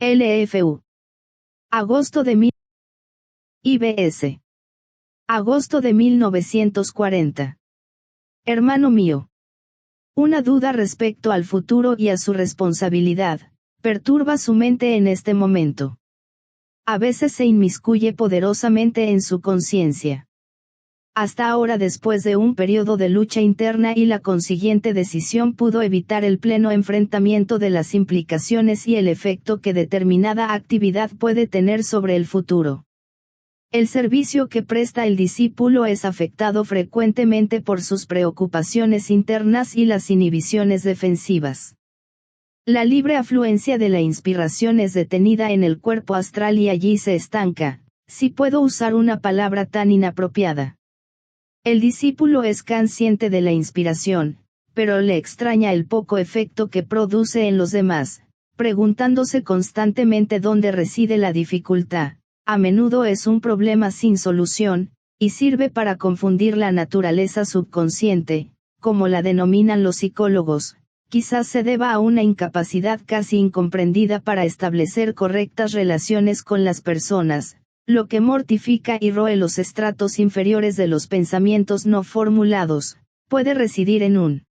LFU. Agosto de IBS. Agosto de 1940. Hermano mío. Una duda respecto al futuro y a su responsabilidad, perturba su mente en este momento. A veces se inmiscuye poderosamente en su conciencia. Hasta ahora, después de un periodo de lucha interna y la consiguiente decisión, pudo evitar el pleno enfrentamiento de las implicaciones y el efecto que determinada actividad puede tener sobre el futuro. El servicio que presta el discípulo es afectado frecuentemente por sus preocupaciones internas y las inhibiciones defensivas. La libre afluencia de la inspiración es detenida en el cuerpo astral y allí se estanca, si puedo usar una palabra tan inapropiada. El discípulo es consciente de la inspiración, pero le extraña el poco efecto que produce en los demás, preguntándose constantemente dónde reside la dificultad. A menudo es un problema sin solución, y sirve para confundir la naturaleza subconsciente, como la denominan los psicólogos. Quizás se deba a una incapacidad casi incomprendida para establecer correctas relaciones con las personas, lo que mortifica y roe los estratos inferiores de los pensamientos no formulados. Puede residir en un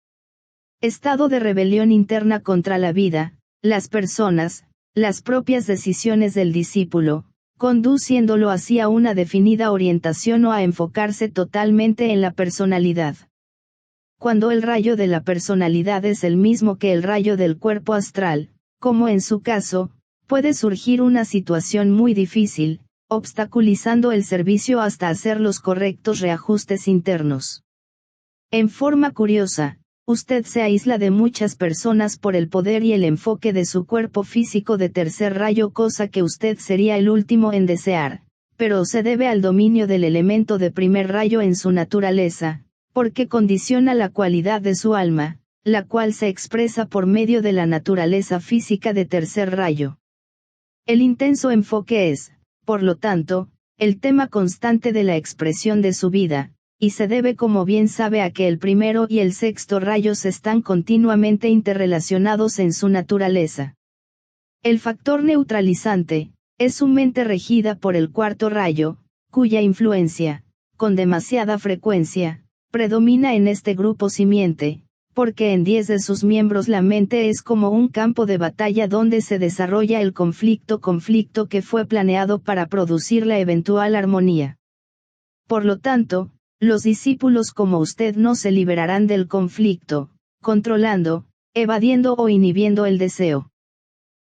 estado de rebelión interna contra la vida, las personas, las propias decisiones del discípulo, conduciéndolo hacia una definida orientación o a enfocarse totalmente en la personalidad. Cuando el rayo de la personalidad es el mismo que el rayo del cuerpo astral, como en su caso, puede surgir una situación muy difícil, obstaculizando el servicio hasta hacer los correctos reajustes internos. En forma curiosa, usted se aísla de muchas personas por el poder y el enfoque de su cuerpo físico de tercer rayo, cosa que usted sería el último en desear, pero se debe al dominio del elemento de primer rayo en su naturaleza, porque condiciona la cualidad de su alma, la cual se expresa por medio de la naturaleza física de tercer rayo. El intenso enfoque es, por lo tanto, el tema constante de la expresión de su vida, y se debe, como bien sabe, a que el primero y el sexto rayos están continuamente interrelacionados en su naturaleza. El factor neutralizante es su mente regida por el cuarto rayo, cuya influencia, con demasiada frecuencia, predomina en este grupo simiente, porque en 10 de sus miembros la mente es como un campo de batalla donde se desarrolla el conflicto que fue planeado para producir la eventual armonía. Por lo tanto, los discípulos como usted no se liberarán del conflicto, controlando, evadiendo o inhibiendo el deseo.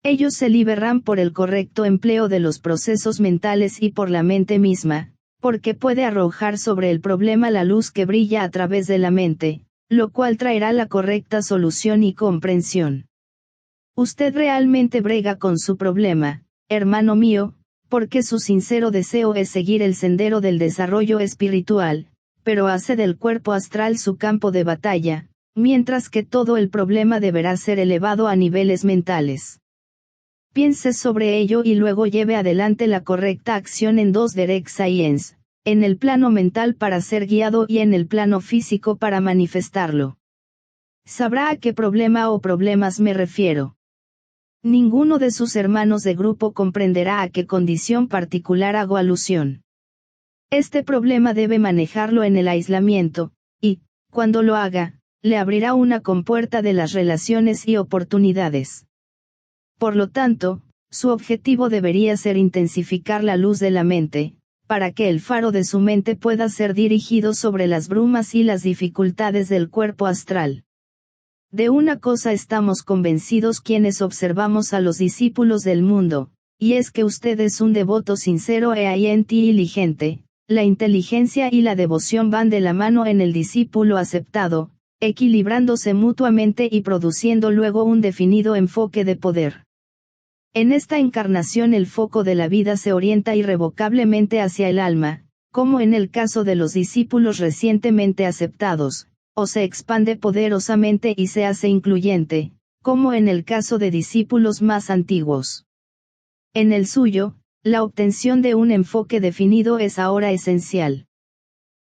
Ellos se liberan por el correcto empleo de los procesos mentales y por la mente misma, porque puede arrojar sobre el problema la luz que brilla a través de la mente, lo cual traerá la correcta solución y comprensión. Usted realmente brega con su problema, hermano mío, porque su sincero deseo es seguir el sendero del desarrollo espiritual, pero hace del cuerpo astral su campo de batalla, mientras que todo el problema deberá ser elevado a niveles mentales. Piense sobre ello y luego lleve adelante la correcta acción en dos direct science, en el plano mental para ser guiado y en el plano físico para manifestarlo. Sabrá a qué problema o problemas me refiero. Ninguno de sus hermanos de grupo comprenderá a qué condición particular hago alusión. Este problema debe manejarlo en el aislamiento, y, cuando lo haga, le abrirá una compuerta de las relaciones y oportunidades. Por lo tanto, su objetivo debería ser intensificar la luz de la mente, para que el faro de su mente pueda ser dirigido sobre las brumas y las dificultades del cuerpo astral. De una cosa estamos convencidos quienes observamos a los discípulos del mundo, y es que usted es un devoto sincero e inteligente. La inteligencia y la devoción van de la mano en el discípulo aceptado, equilibrándose mutuamente y produciendo luego un definido enfoque de poder. En esta encarnación el foco de la vida se orienta irrevocablemente hacia el alma, como en el caso de los discípulos recientemente aceptados, o se expande poderosamente y se hace incluyente, como en el caso de discípulos más antiguos. En el suyo, la obtención de un enfoque definido es ahora esencial.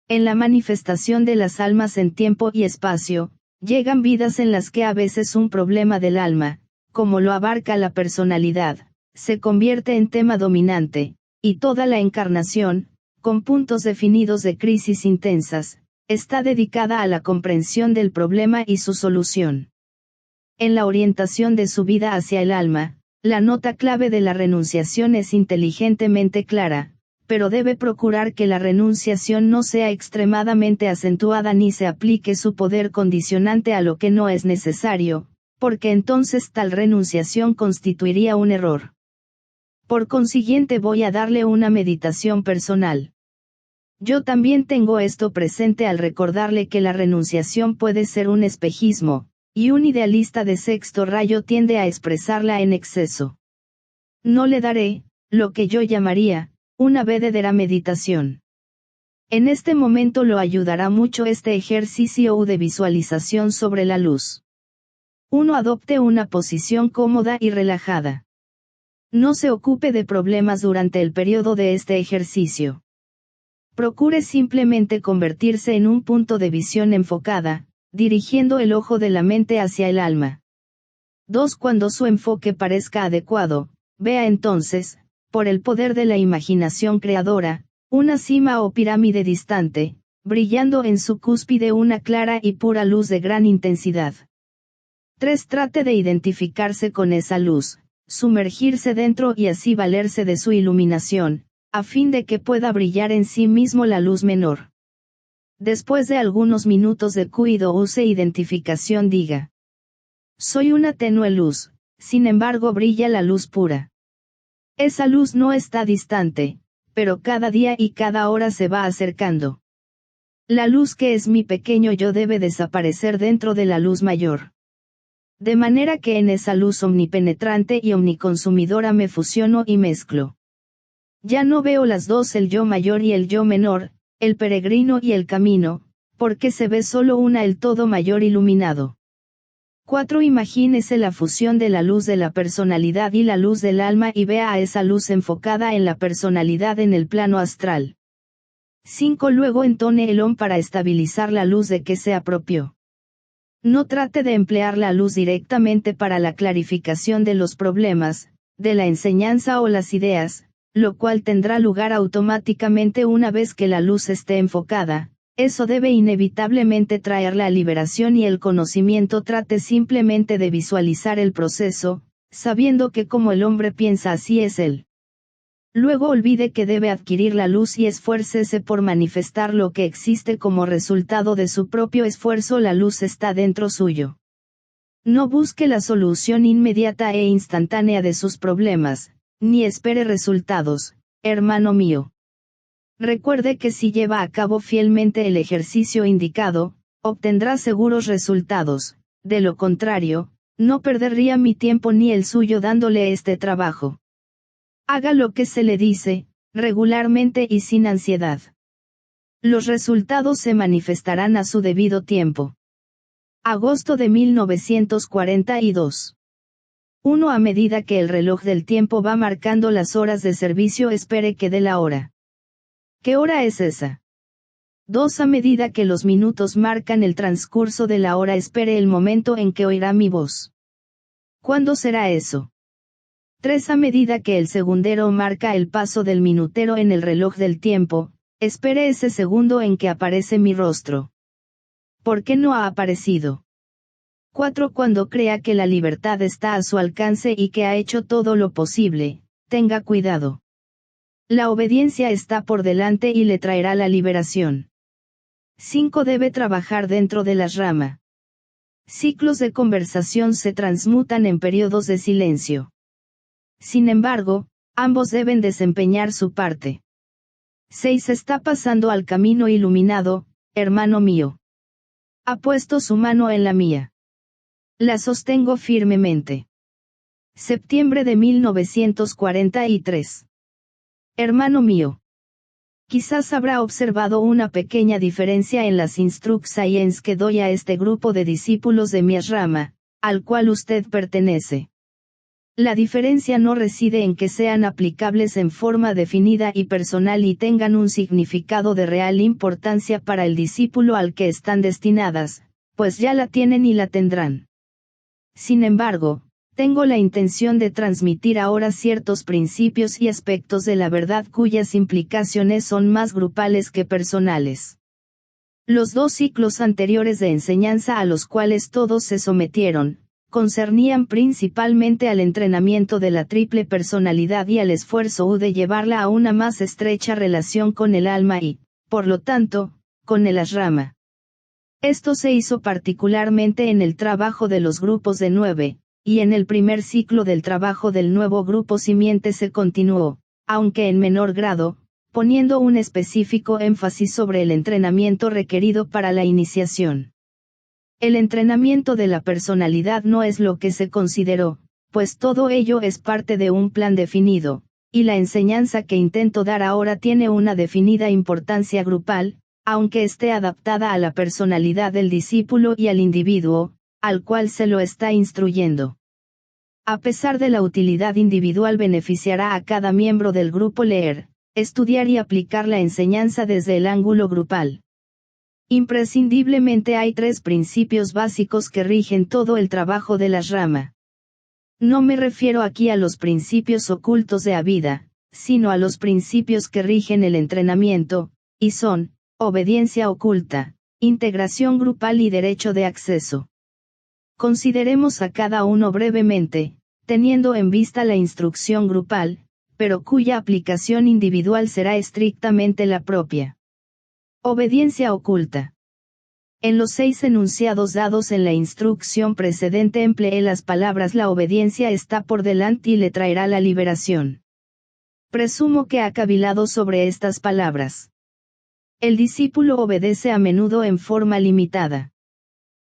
En la manifestación de las almas en tiempo y espacio, llegan vidas en las que a veces un problema del alma, como lo abarca la personalidad, se convierte en tema dominante, y toda la encarnación, con puntos definidos de crisis intensas, está dedicada a la comprensión del problema y su solución. En la orientación de su vida hacia el alma, la nota clave de la renunciación es inteligentemente clara, pero debe procurar que la renunciación no sea extremadamente acentuada ni se aplique su poder condicionante a lo que no es necesario, porque entonces tal renunciación constituiría un error. Por consiguiente voy a darle una meditación personal. Yo también tengo esto presente al recordarle que la renunciación puede ser un espejismo, y un idealista de sexto rayo tiende a expresarla en exceso. No le daré, lo que yo llamaría, una verdadera meditación. En este momento lo ayudará mucho este ejercicio de visualización sobre la luz. 1. Adopte una posición cómoda y relajada. No se ocupe de problemas durante el periodo de este ejercicio. Procure simplemente convertirse en un punto de visión enfocada, dirigiendo el ojo de la mente hacia el alma. 2. Cuando su enfoque parezca adecuado, vea entonces, por el poder de la imaginación creadora, una cima o pirámide distante, brillando en su cúspide una clara y pura luz de gran intensidad. 3. Trate de identificarse con esa luz, sumergirse dentro y así valerse de su iluminación, a fin de que pueda brillar en sí mismo la luz menor. Después de algunos minutos de cuidado use identificación diga: soy una tenue luz, sin embargo brilla la luz pura. Esa luz no está distante, pero cada día y cada hora se va acercando. La luz que es mi pequeño yo debe desaparecer dentro de la luz mayor. De manera que en esa luz omnipenetrante y omniconsumidora me fusiono y mezclo. Ya no veo las dos, el yo mayor y el yo menor, el peregrino y el camino, porque se ve solo una, el todo mayor iluminado. 4. Imagínese la fusión de la luz de la personalidad y la luz del alma y vea a esa luz enfocada en la personalidad en el plano astral. 5. Luego entone el OM para estabilizar la luz de que se apropió. No trate de emplear la luz directamente para la clarificación de los problemas, de la enseñanza o las ideas, lo cual tendrá lugar automáticamente una vez que la luz esté enfocada. Eso debe inevitablemente traer la liberación y el conocimiento. Trate simplemente de visualizar el proceso, sabiendo que como el hombre piensa así es él. Luego olvide que debe adquirir la luz y esfuércese por manifestar lo que existe como resultado de su propio esfuerzo. La luz está dentro suyo. No busque la solución inmediata e instantánea de sus problemas, ni espere resultados, hermano mío. Recuerde que si lleva a cabo fielmente el ejercicio indicado, obtendrá seguros resultados, de lo contrario, no perdería mi tiempo ni el suyo dándole este trabajo. Haga lo que se le dice, regularmente y sin ansiedad. Los resultados se manifestarán a su debido tiempo. Agosto de 1942. 1. A medida que el reloj del tiempo va marcando las horas de servicio, espere que dé la hora. ¿Qué hora es esa? 2. A medida que los minutos marcan el transcurso de la hora, espere el momento en que oirá mi voz. ¿Cuándo será eso? 3. A medida que el segundero marca el paso del minutero en el reloj del tiempo, espere ese segundo en que aparece mi rostro. ¿Por qué no ha aparecido? 4. Cuando crea que la libertad está a su alcance y que ha hecho todo lo posible, tenga cuidado. La obediencia está por delante y le traerá la liberación. 5. Debe trabajar dentro de las ramas. Ciclos de conversación se transmutan en periodos de silencio. Sin embargo, ambos deben desempeñar su parte. 6. Está pasando al camino iluminado, hermano mío. Ha puesto su mano en la mía. La sostengo firmemente. Septiembre de 1943. Hermano mío. Quizás habrá observado una pequeña diferencia en las instrucciones que doy a este grupo de discípulos de mi ashrama, al cual usted pertenece. La diferencia no reside en que sean aplicables en forma definida y personal y tengan un significado de real importancia para el discípulo al que están destinadas, pues ya la tienen y la tendrán. Sin embargo, Tengo la intención de transmitir ahora ciertos principios y aspectos de la verdad cuyas implicaciones son más grupales que personales. Los 2 ciclos anteriores de enseñanza a los cuales todos se sometieron, concernían principalmente al entrenamiento de la triple personalidad y al esfuerzo de llevarla a una más estrecha relación con el alma y, por lo tanto, con el ashrama. Esto se hizo particularmente en el trabajo de los grupos de 9, y en el primer ciclo del trabajo del nuevo grupo simiente se continuó, aunque en menor grado, poniendo un específico énfasis sobre el entrenamiento requerido para la iniciación. El entrenamiento de la personalidad no es lo que se consideró, pues todo ello es parte de un plan definido, y la enseñanza que intento dar ahora tiene una definida importancia grupal, aunque esté adaptada a la personalidad del discípulo y al individuo, al cual se lo está instruyendo. A pesar de la utilidad individual, beneficiará a cada miembro del grupo leer, estudiar y aplicar la enseñanza desde el ángulo grupal. Imprescindiblemente hay 3 principios básicos que rigen todo el trabajo del ashrama. No me refiero aquí a los principios ocultos de Abhida, sino a los principios que rigen el entrenamiento, y son, obediencia oculta, integración grupal y derecho de acceso. Consideremos a cada uno brevemente, teniendo en vista la instrucción grupal, pero cuya aplicación individual será estrictamente la propia. Obediencia oculta. En los 6 enunciados dados en la instrucción precedente empleé las palabras "la obediencia está por delante y le traerá la liberación". Presumo que ha cavilado sobre estas palabras. El discípulo obedece a menudo en forma limitada.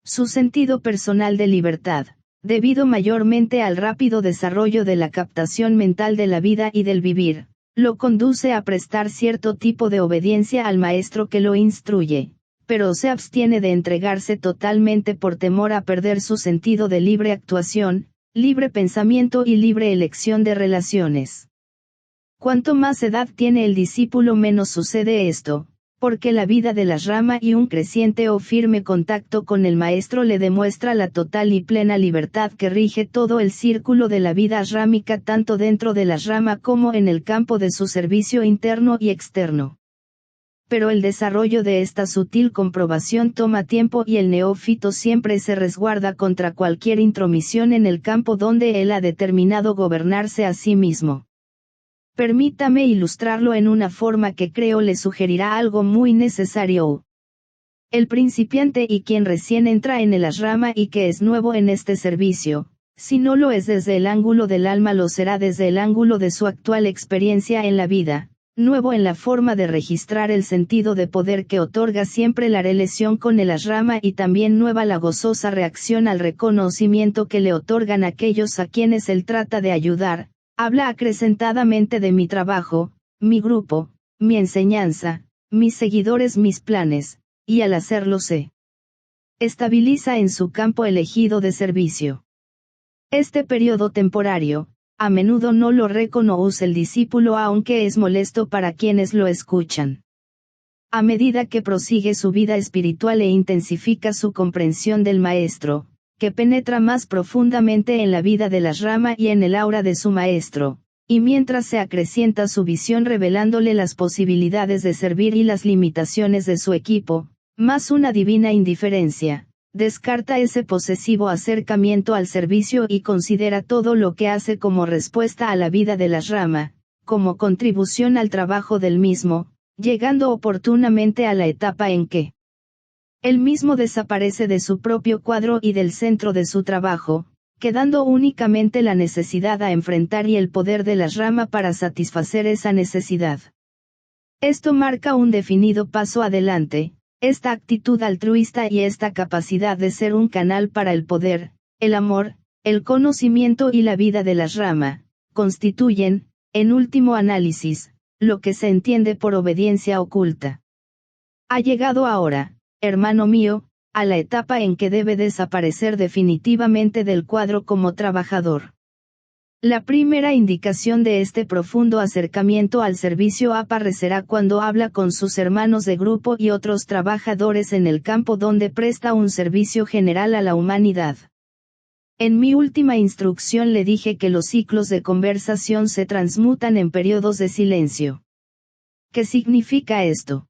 Su sentido personal de libertad, debido mayormente al rápido desarrollo de la captación mental de la vida y del vivir, lo conduce a prestar cierto tipo de obediencia al maestro que lo instruye, pero se abstiene de entregarse totalmente por temor a perder su sentido de libre actuación, libre pensamiento y libre elección de relaciones. Cuanto más edad tiene el discípulo, menos sucede esto, porque la vida del ashrama y un creciente o firme contacto con el maestro le demuestra la total y plena libertad que rige todo el círculo de la vida ashrámica, tanto dentro del ashrama como en el campo de su servicio interno y externo. Pero el desarrollo de esta sutil comprobación toma tiempo y el neófito siempre se resguarda contra cualquier intromisión en el campo donde él ha determinado gobernarse a sí mismo. Permítame ilustrarlo en una forma que creo le sugerirá algo muy necesario. El principiante y quien recién entra en el ashrama y que es nuevo en este servicio, si no lo es desde el ángulo del alma, lo será desde el ángulo de su actual experiencia en la vida, nuevo en la forma de registrar el sentido de poder que otorga siempre la relación con el ashrama y también nueva la gozosa reacción al reconocimiento que le otorgan aquellos a quienes él trata de ayudar. Habla acrecentadamente de mi trabajo, mi grupo, mi enseñanza, mis seguidores, mis planes, y al hacerlo se estabiliza en su campo elegido de servicio. Este periodo temporario, a menudo no lo reconoce el discípulo, aunque es molesto para quienes lo escuchan. A medida que prosigue su vida espiritual e intensifica su comprensión del maestro, que penetra más profundamente en la vida del ashrama y en el aura de su maestro, y mientras se acrecienta su visión revelándole las posibilidades de servir y las limitaciones de su equipo, más una divina indiferencia, descarta ese posesivo acercamiento al servicio y considera todo lo que hace como respuesta a la vida del ashrama, como contribución al trabajo del mismo, llegando oportunamente a la etapa en que él mismo desaparece de su propio cuadro y del centro de su trabajo, quedando únicamente la necesidad a enfrentar y el poder del ashrama para satisfacer esa necesidad. Esto marca un definido paso adelante, esta actitud altruista y esta capacidad de ser un canal para el poder, el amor, el conocimiento y la vida del ashrama, constituyen, en último análisis, lo que se entiende por obediencia oculta. Ha llegado ahora, hermano mío, a la etapa en que debe desaparecer definitivamente del cuadro como trabajador. La primera indicación de este profundo acercamiento al servicio aparecerá cuando habla con sus hermanos de grupo y otros trabajadores en el campo donde presta un servicio general a la humanidad. En mi última instrucción le dije que los ciclos de conversación se transmutan en periodos de silencio. ¿Qué significa esto?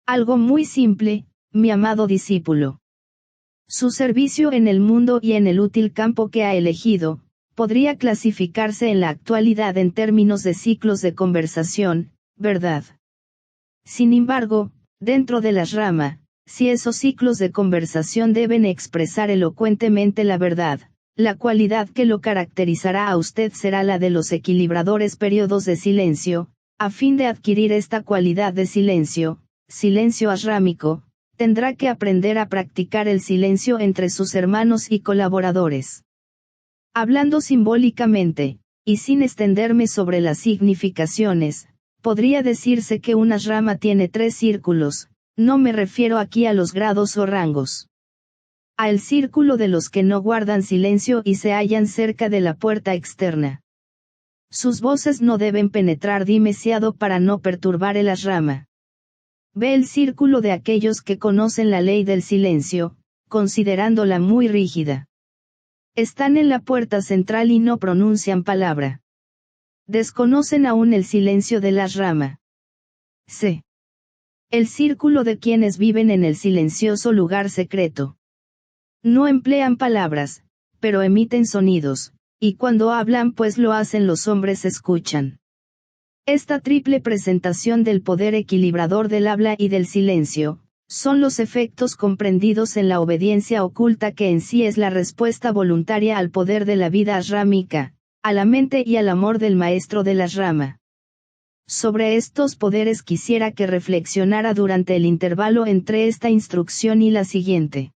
Algo muy simple, mi amado discípulo. Su servicio en el mundo y en el útil campo que ha elegido, podría clasificarse en la actualidad en términos de ciclos de conversación, ¿verdad? Sin embargo, dentro de la rama, si esos ciclos de conversación deben expresar elocuentemente la verdad, la cualidad que lo caracterizará a usted será la de los equilibradores periodos de silencio. A fin de adquirir esta cualidad de silencio asrámico, tendrá que aprender a practicar el silencio entre sus hermanos y colaboradores. Hablando simbólicamente, y sin extenderme sobre las significaciones, podría decirse que una rama tiene 3 círculos, no me refiero aquí a los grados o rangos. A el círculo de los que no guardan silencio y se hallan cerca de la puerta externa. Sus voces no deben penetrar demasiado para no perturbar el asrama. Ve el círculo de aquellos que conocen la ley del silencio, considerándola muy rígida. Están en la puerta central y no pronuncian palabra. Desconocen aún el silencio del asrama. C. El círculo de quienes viven en el silencioso lugar secreto. No emplean palabras, pero emiten sonidos, y cuando hablan pues lo hacen los hombres escuchan. Esta triple presentación del poder equilibrador del habla y del silencio, son los efectos comprendidos en la obediencia oculta que en sí es la respuesta voluntaria al poder de la vida asrámica, a la mente y al amor del maestro de la asrama. Sobre estos poderes quisiera que reflexionara durante el intervalo entre esta instrucción y la siguiente.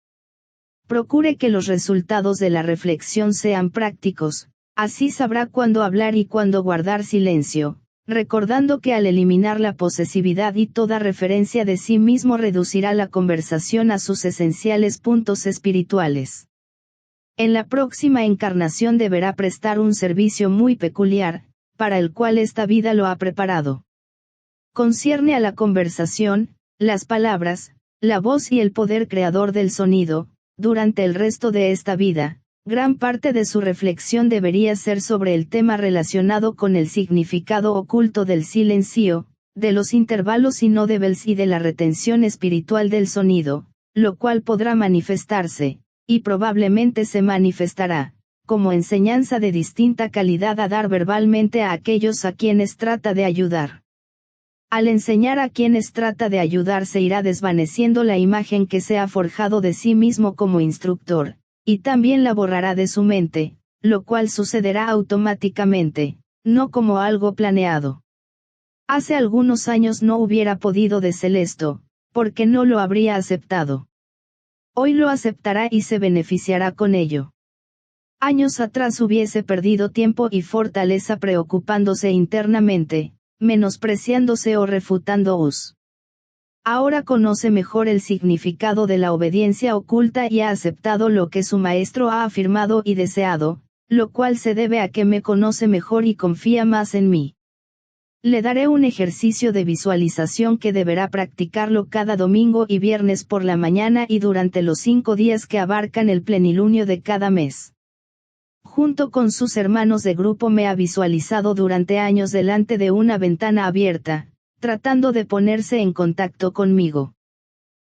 Procure que los resultados de la reflexión sean prácticos, así sabrá cuándo hablar y cuándo guardar silencio, recordando que al eliminar la posesividad y toda referencia de sí mismo reducirá la conversación a sus esenciales puntos espirituales. En la próxima encarnación deberá prestar un servicio muy peculiar, para el cual esta vida lo ha preparado. Concierne a la conversación, las palabras, la voz y el poder creador del sonido. Durante el resto de esta vida, gran parte de su reflexión debería ser sobre el tema relacionado con el significado oculto del silencio, de los intervalos inaudibles y de la retención espiritual del sonido, lo cual podrá manifestarse, y probablemente se manifestará, como enseñanza de distinta calidad a dar verbalmente a aquellos a quienes trata de ayudar. Al enseñar a quienes trata de ayudar se irá desvaneciendo la imagen que se ha forjado de sí mismo como instructor, y también la borrará de su mente, lo cual sucederá automáticamente, no como algo planeado. Hace algunos años no hubiera podido decir esto, porque no lo habría aceptado. Hoy lo aceptará y se beneficiará con ello. Años atrás hubiese perdido tiempo y fortaleza preocupándose internamente, menospreciándose o refutándoos. Ahora conoce mejor el significado de la obediencia oculta y ha aceptado lo que su maestro ha afirmado y deseado, lo cual se debe a que me conoce mejor y confía más en mí. Le daré un ejercicio de visualización que deberá practicarlo cada domingo y viernes por la mañana y durante los 5 días que abarcan el plenilunio de cada mes. Junto con sus hermanos de grupo me ha visualizado durante años delante de una ventana abierta, tratando de ponerse en contacto conmigo.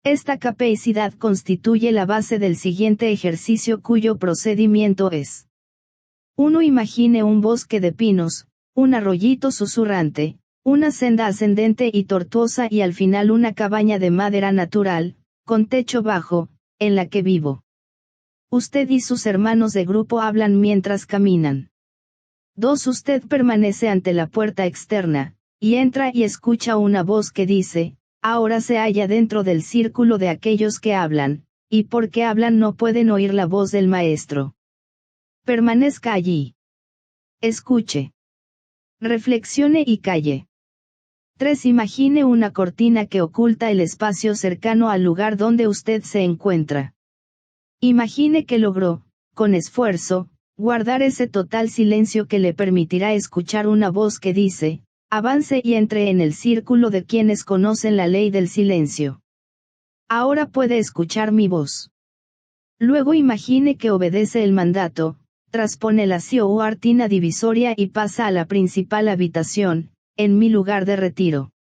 Esta capacidad constituye la base del siguiente ejercicio cuyo procedimiento es: 1. Imagine un bosque de pinos, un arroyito susurrante, una senda ascendente y tortuosa y al final una cabaña de madera natural, con techo bajo, en la que vivo. Usted y sus hermanos de grupo hablan mientras caminan. 2. Usted permanece ante la puerta externa, y entra y escucha una voz que dice, ahora se halla dentro del círculo de aquellos que hablan, y porque hablan no pueden oír la voz del maestro. Permanezca allí. Escuche. Reflexione y calle. 3. Imagine una cortina que oculta el espacio cercano al lugar donde usted se encuentra. Imagine que logró, con esfuerzo, guardar ese total silencio que le permitirá escuchar una voz que dice, avance y entre en el círculo de quienes conocen la ley del silencio. Ahora puede escuchar mi voz. Luego imagine que obedece el mandato, traspone la cortina divisoria y pasa a la principal habitación, en mi lugar de retiro.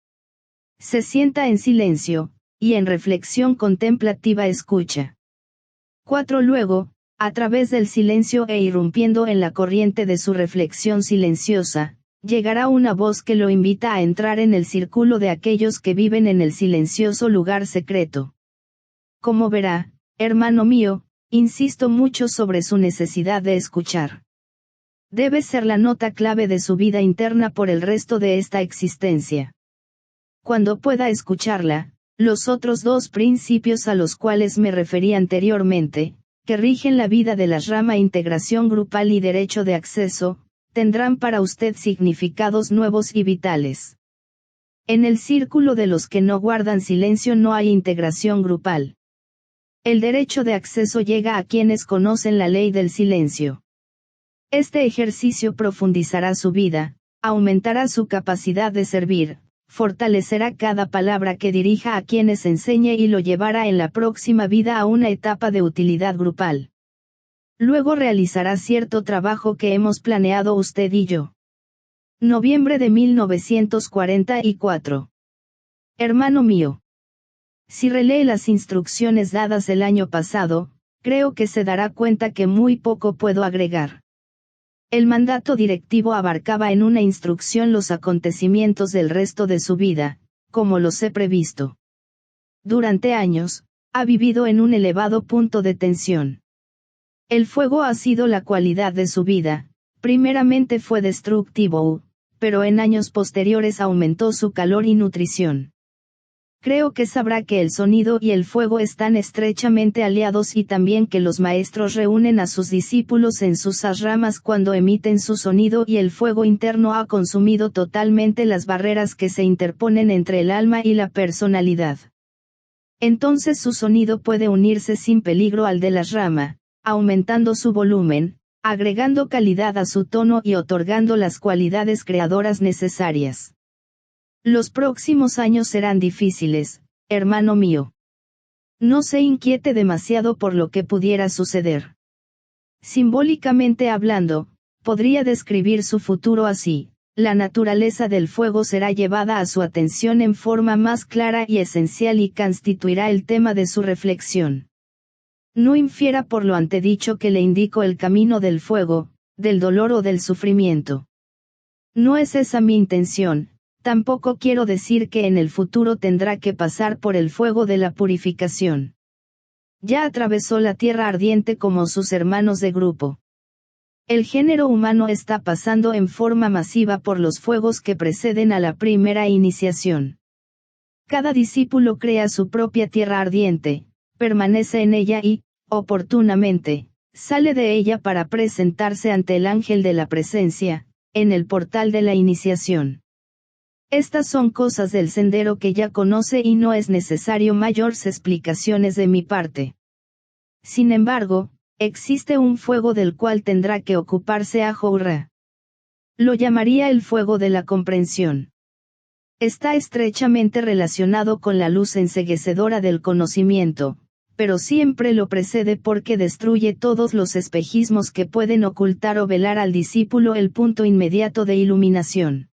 Se sienta en silencio, y en reflexión contemplativa escucha. 4. Luego, a través del silencio e irrumpiendo en la corriente de su reflexión silenciosa, llegará una voz que lo invita a entrar en el círculo de aquellos que viven en el silencioso lugar secreto. Como verá, hermano mío, insisto mucho sobre su necesidad de escuchar. Debe ser la nota clave de su vida interna por el resto de esta existencia. Cuando pueda escucharla, los otros dos principios a los cuales me referí anteriormente, que rigen la vida de la rama integración grupal y derecho de acceso, tendrán para usted significados nuevos y vitales. En el círculo de los que no guardan silencio no hay integración grupal. El derecho de acceso llega a quienes conocen la ley del silencio. Este ejercicio profundizará su vida, aumentará su capacidad de servir, fortalecerá cada palabra que dirija a quienes enseñe y lo llevará en la próxima vida a una etapa de utilidad grupal. Luego realizará cierto trabajo que hemos planeado usted y yo. Noviembre de 1944. Hermano mío. Si relee las instrucciones dadas el año pasado, creo que se dará cuenta que muy poco puedo agregar. El mandato directivo abarcaba en una instrucción los acontecimientos del resto de su vida, como los he previsto. Durante años, ha vivido en un elevado punto de tensión. El fuego ha sido la cualidad de su vida, primeramente fue destructivo, pero en años posteriores aumentó su calor y nutrición. Creo que sabrá que el sonido y el fuego están estrechamente aliados y también que los maestros reúnen a sus discípulos en sus ashramas cuando emiten su sonido y el fuego interno ha consumido totalmente las barreras que se interponen entre el alma y la personalidad. Entonces su sonido puede unirse sin peligro al del ashrama, aumentando su volumen, agregando calidad a su tono y otorgando las cualidades creadoras necesarias. Los próximos años serán difíciles, hermano mío. No se inquiete demasiado por lo que pudiera suceder. Simbólicamente hablando, podría describir su futuro así: la naturaleza del fuego será llevada a su atención en forma más clara y esencial y constituirá el tema de su reflexión. No infiera por lo antedicho que le indico el camino del fuego, del dolor o del sufrimiento. No es esa mi intención. Tampoco quiero decir que en el futuro tendrá que pasar por el fuego de la purificación. Ya atravesó la tierra ardiente como sus hermanos de grupo. El género humano está pasando en forma masiva por los fuegos que preceden a la primera iniciación. Cada discípulo crea su propia tierra ardiente, permanece en ella y, oportunamente, sale de ella para presentarse ante el ángel de la presencia, en el portal de la iniciación. Estas son cosas del sendero que ya conoce y no es necesario mayores explicaciones de mi parte. Sin embargo, existe un fuego del cual tendrá que ocuparse Ahura. Lo llamaría el fuego de la comprensión. Está estrechamente relacionado con la luz enceguecedora del conocimiento, pero siempre lo precede porque destruye todos los espejismos que pueden ocultar o velar al discípulo el punto inmediato de iluminación.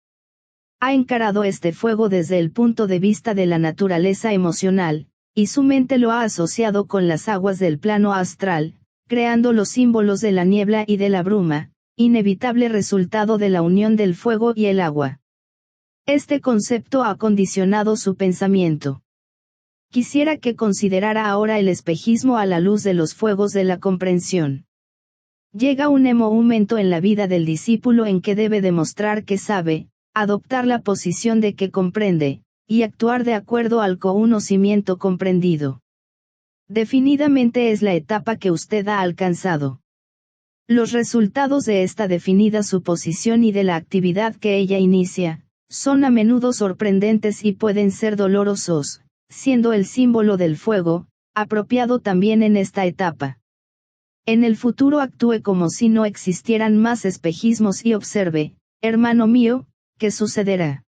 Ha encarado este fuego desde el punto de vista de la naturaleza emocional, y su mente lo ha asociado con las aguas del plano astral, creando los símbolos de la niebla y de la bruma, inevitable resultado de la unión del fuego y el agua. Este concepto ha condicionado su pensamiento. Quisiera que considerara ahora el espejismo a la luz de los fuegos de la comprensión. Llega un momento en la vida del discípulo en que debe demostrar que sabe, adoptar la posición de que comprende, y actuar de acuerdo al conocimiento comprendido. Definidamente es la etapa que usted ha alcanzado. Los resultados de esta definida suposición y de la actividad que ella inicia, son a menudo sorprendentes y pueden ser dolorosos, siendo el símbolo del fuego, apropiado también en esta etapa. En el futuro actúe como si no existieran más espejismos y observe, hermano mío, ¿qué sucederá?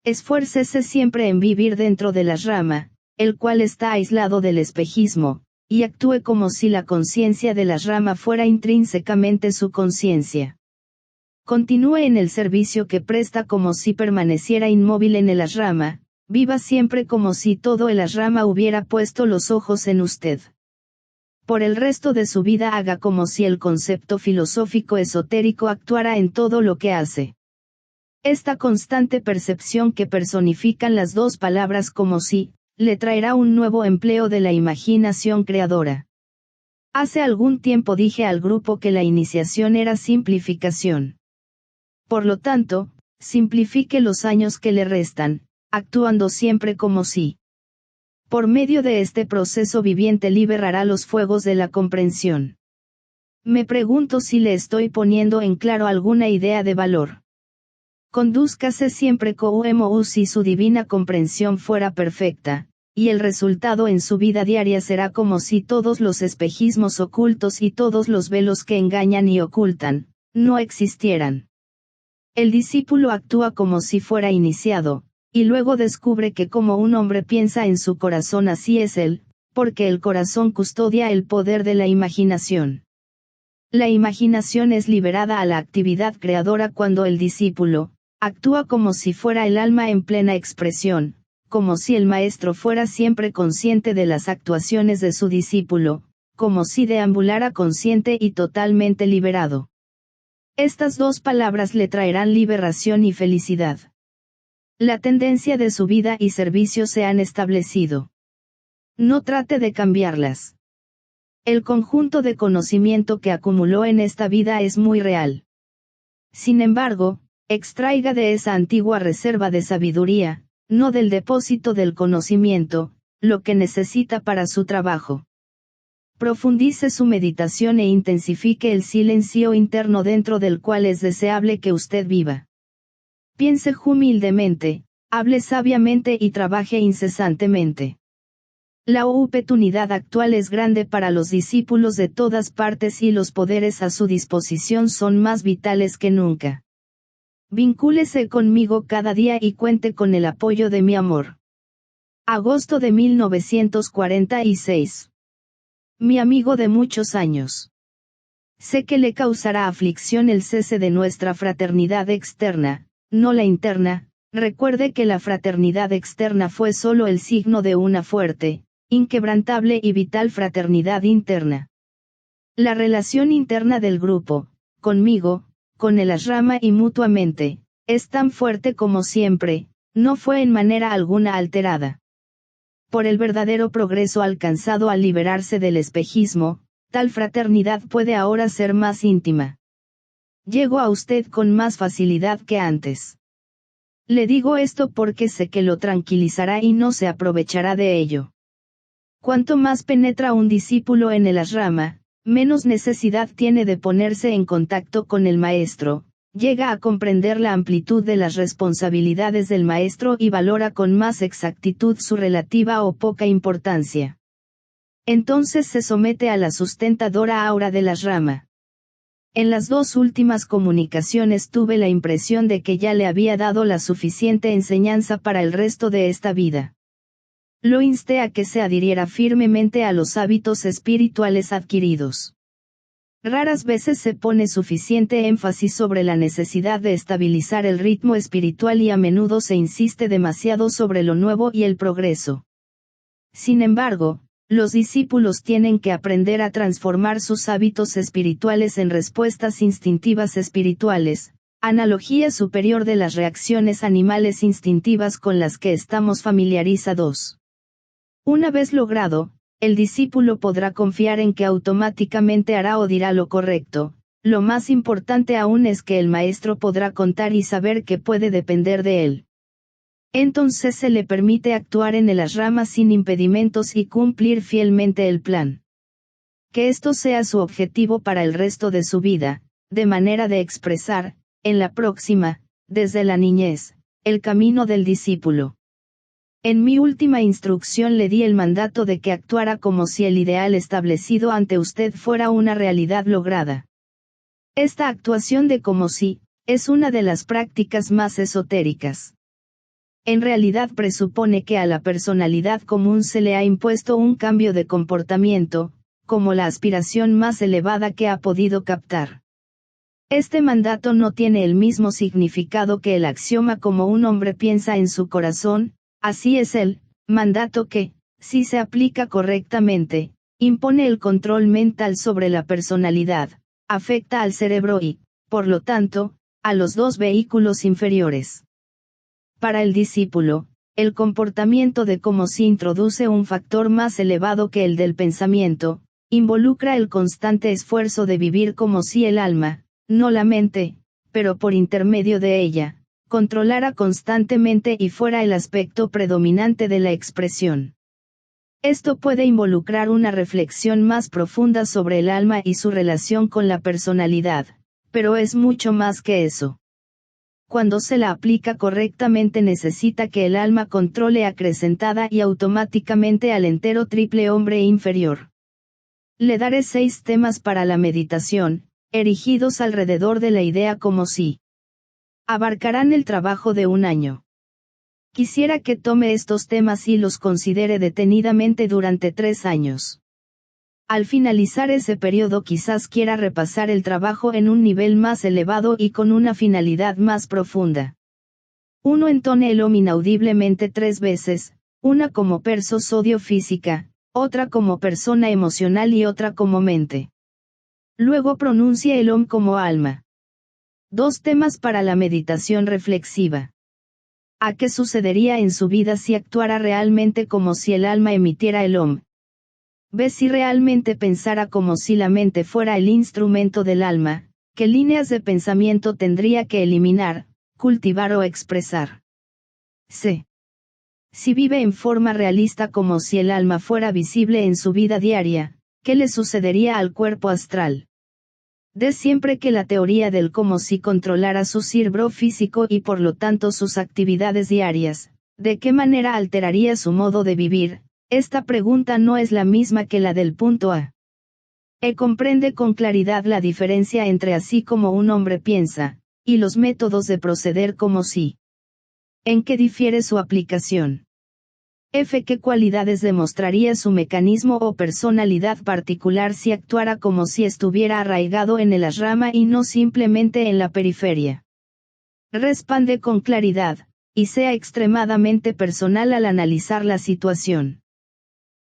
Esfuércese siempre en vivir dentro de la rama, el cual está aislado del espejismo, y actúe como si la conciencia de la rama fuera intrínsecamente su conciencia. Continúe en el servicio que presta como si permaneciera inmóvil en el ashrama, viva siempre como si todo el ashrama hubiera puesto los ojos en usted. Por el resto de su vida haga como si el concepto filosófico esotérico actuara en todo lo que hace. Esta constante percepción que personifican las dos palabras como si, le traerá un nuevo empleo de la imaginación creadora. Hace algún tiempo dije al grupo que la iniciación era simplificación. Por lo tanto, simplifique los años que le restan, actuando siempre como si. Por medio de este proceso viviente liberará los fuegos de la comprensión. Me pregunto si le estoy poniendo en claro alguna idea de valor. Condúzcase siempre como si su divina comprensión fuera perfecta, y el resultado en su vida diaria será como si todos los espejismos ocultos y todos los velos que engañan y ocultan, no existieran. El discípulo actúa como si fuera iniciado, y luego descubre que como un hombre piensa en su corazón así es él, porque el corazón custodia el poder de la imaginación. La imaginación es liberada a la actividad creadora cuando el discípulo actúa como si fuera el alma en plena expresión, como si el maestro fuera siempre consciente de las actuaciones de su discípulo, como si deambulara consciente y totalmente liberado. Estas dos palabras le traerán liberación y felicidad. La tendencia de su vida y servicio se han establecido. No trate de cambiarlas. El conjunto de conocimiento que acumuló en esta vida es muy real. Sin embargo, extraiga de esa antigua reserva de sabiduría, no del depósito del conocimiento, lo que necesita para su trabajo. Profundice su meditación e intensifique el silencio interno dentro del cual es deseable que usted viva. Piense humildemente, hable sabiamente y trabaje incesantemente. La oportunidad actual es grande para los discípulos de todas partes y los poderes a su disposición son más vitales que nunca. Vincúlese conmigo cada día y cuente con el apoyo de mi amor. Agosto de 1946. Mi amigo de muchos años. Sé que le causará aflicción el cese de nuestra fraternidad externa, no la interna. Recuerde que la fraternidad externa fue solo el signo de una fuerte, inquebrantable y vital fraternidad interna. La relación interna del grupo, conmigo, con el ashrama y mutuamente, es tan fuerte como siempre, no fue en manera alguna alterada. Por el verdadero progreso alcanzado al liberarse del espejismo, tal fraternidad puede ahora ser más íntima. Llego a usted con más facilidad que antes. Le digo esto porque sé que lo tranquilizará y no se aprovechará de ello. Cuanto más penetra un discípulo en el ashrama, menos necesidad tiene de ponerse en contacto con el maestro, llega a comprender la amplitud de las responsabilidades del maestro y valora con más exactitud su relativa o poca importancia. Entonces se somete a la sustentadora aura del ashrama. En las dos últimas comunicaciones tuve la impresión de que ya le había dado la suficiente enseñanza para el resto de esta vida. Lo insté a que se adhiriera firmemente a los hábitos espirituales adquiridos. Raras veces se pone suficiente énfasis sobre la necesidad de estabilizar el ritmo espiritual y a menudo se insiste demasiado sobre lo nuevo y el progreso. Sin embargo, los discípulos tienen que aprender a transformar sus hábitos espirituales en respuestas instintivas espirituales, analogía superior de las reacciones animales instintivas con las que estamos familiarizados. Una vez logrado, el discípulo podrá confiar en que automáticamente hará o dirá lo correcto. Lo más importante aún es que el maestro podrá contar y saber que puede depender de él. Entonces se le permite actuar en el ashrama sin impedimentos y cumplir fielmente el plan. Que esto sea su objetivo para el resto de su vida, de manera de expresar, en la próxima, desde la niñez, el camino del discípulo. En mi última instrucción le di el mandato de que actuara como si el ideal establecido ante usted fuera una realidad lograda. Esta actuación de como si, es una de las prácticas más esotéricas. en realidad presupone que a la personalidad común se le ha impuesto un cambio de comportamiento, como la aspiración más elevada que ha podido captar. Este mandato no tiene el mismo significado que el axioma como un hombre piensa en su corazón, así es el mandato que, si se aplica correctamente, impone el control mental sobre la personalidad, afecta al cerebro y, por lo tanto, a los dos vehículos inferiores. Para el discípulo, el comportamiento de como si introduce un factor más elevado que el del pensamiento, involucra el constante esfuerzo de vivir como si el alma, no la mente, pero por intermedio de ella, controlara constantemente y fuera el aspecto predominante de la expresión. Esto puede involucrar una reflexión más profunda sobre el alma y su relación con la personalidad, pero es mucho más que eso. Cuando se la aplica correctamente necesita que el alma controle acrecentada y automáticamente al entero triple hombre inferior. Le daré 6 temas para la meditación, erigidos alrededor de la idea como si abarcarán el trabajo de un año. Quisiera que tome estos temas y los considere detenidamente durante 3 años. Al finalizar ese periodo quizás quiera repasar el trabajo en un nivel más elevado y con una finalidad más profunda. 1. Entone el OM inaudiblemente 3 veces, una como perso sodio física, otra como persona emocional y otra como mente. Luego pronuncie el OM como alma. 2 temas para la meditación reflexiva. ¿A qué sucedería en su vida si actuara realmente como si el alma emitiera el OM? ¿Ve si realmente pensara como si la mente fuera el instrumento del alma? ¿Qué líneas de pensamiento tendría que eliminar, cultivar o expresar? C. Si vive en forma realista como si el alma fuera visible en su vida diaria, ¿qué le sucedería al cuerpo astral? D. Siempre que la teoría del como si controlara su cerebro físico y por lo tanto sus actividades diarias, ¿de qué manera alteraría su modo de vivir? Esta pregunta no es la misma que la del punto A. Comprende con claridad la diferencia entre así como un hombre piensa, y los métodos de proceder como si. ¿En qué difiere su aplicación? F. ¿Qué cualidades demostraría su mecanismo o personalidad particular si actuara como si estuviera arraigado en el ashrama y no simplemente en la periferia? Responde con claridad, y sea extremadamente personal al analizar la situación.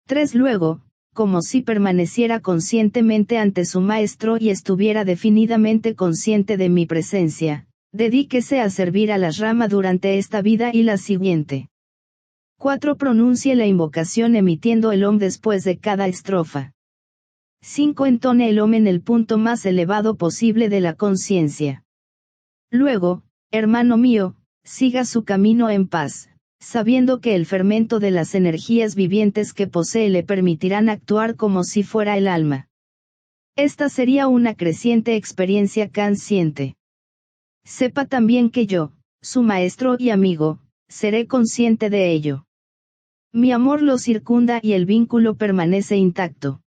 3. Luego, como si permaneciera conscientemente ante su maestro y estuviera definidamente consciente de mi presencia, dedíquese a servir al ashrama durante esta vida y la siguiente. 4. Pronuncie la invocación emitiendo el OM después de cada estrofa. 5. Entone el OM en el punto más elevado posible de la conciencia. Luego, hermano mío, siga su camino en paz, sabiendo que el fermento de las energías vivientes que posee le permitirán actuar como si fuera el alma. Esta sería una creciente experiencia consciente. Sepa también que yo, su maestro y amigo, seré consciente de ello. Mi amor lo circunda y el vínculo permanece intacto.